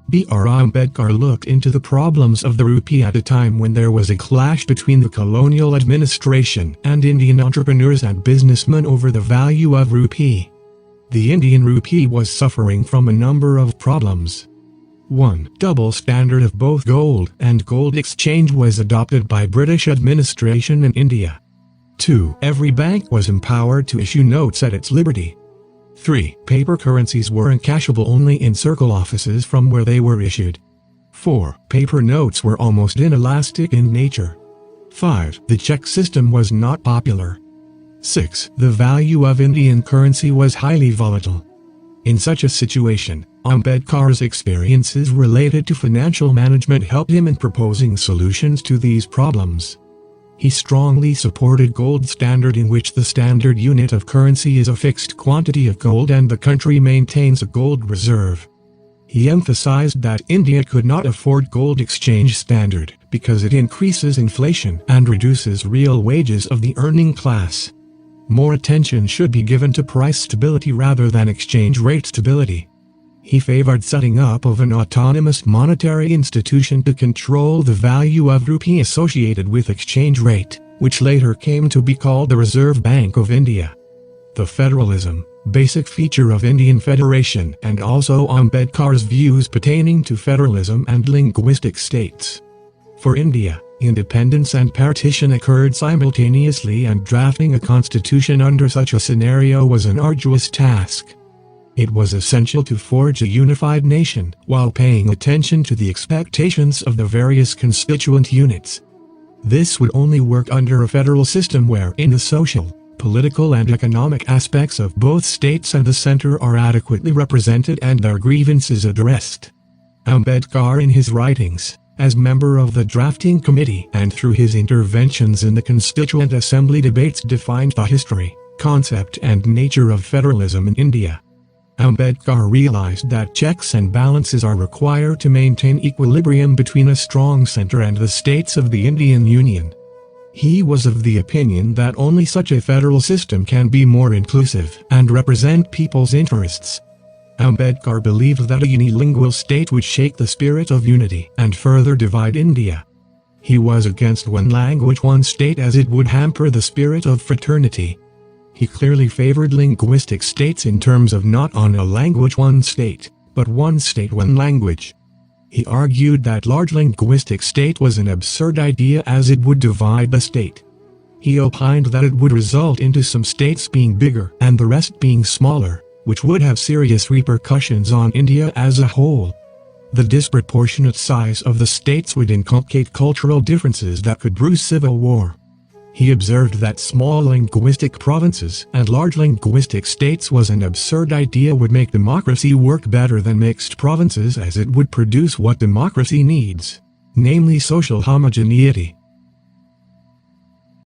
Br. Ambedkar looked into the problems of the rupee at a time when there was a clash between the colonial administration and Indian entrepreneurs and businessmen over the value of rupee. The Indian rupee was suffering from a number of problems. 1. Double standard of both gold and gold exchange was adopted by British administration in India. 2. Every bank was empowered to issue notes at its liberty. 3. Paper currencies were encashable only in circle offices from where they were issued. 4. Paper notes were almost inelastic in nature. 5. The cheque system was not popular. 6. The value of Indian currency was highly volatile. In such a situation, Ambedkar's experiences related to financial management helped him in proposing solutions to these problems. He strongly supported gold standard, in which the standard unit of currency is a fixed quantity of gold and the country maintains a gold reserve. He emphasized that India could not afford gold exchange standard because it increases inflation and reduces real wages of the earning class. More attention should be given to price stability rather than exchange rate stability. He favored setting up of an autonomous monetary institution to control the value of rupee associated with exchange rate, which later came to be called the Reserve Bank of India. The federalism, basic feature of Indian federation, and also Ambedkar's views pertaining to federalism and linguistic states. For India, independence and partition occurred simultaneously, and drafting a constitution under such a scenario was an arduous task. It was essential to forge a unified nation while paying attention to the expectations of the various constituent units. This would only work under a federal system wherein the social, political and economic aspects of both states and the center are adequately represented and their grievances addressed. Ambedkar, in his writings, as member of the drafting committee and through his interventions in the Constituent Assembly debates, defined the history, concept and nature of federalism in India. Ambedkar realized that checks and balances are required to maintain equilibrium between a strong center and the states of the Indian Union. He was of the opinion that only such a federal system can be more inclusive and represent people's interests. Ambedkar believed that a unilingual state would shake the spirit of unity and further divide India. He was against one language, one state, as it would hamper the spirit of fraternity. He clearly favored linguistic states in terms of not on a language one state, but one state one language. He argued that large linguistic state was an absurd idea as it would divide the state. He opined that it would result into some states being bigger and the rest being smaller, which would have serious repercussions on India as a whole. The disproportionate size of the states would inculcate cultural differences that could brew civil war. He observed that small linguistic provinces and large linguistic states was an absurd idea, would make democracy work better than mixed provinces, as it would produce what democracy needs, namely social homogeneity.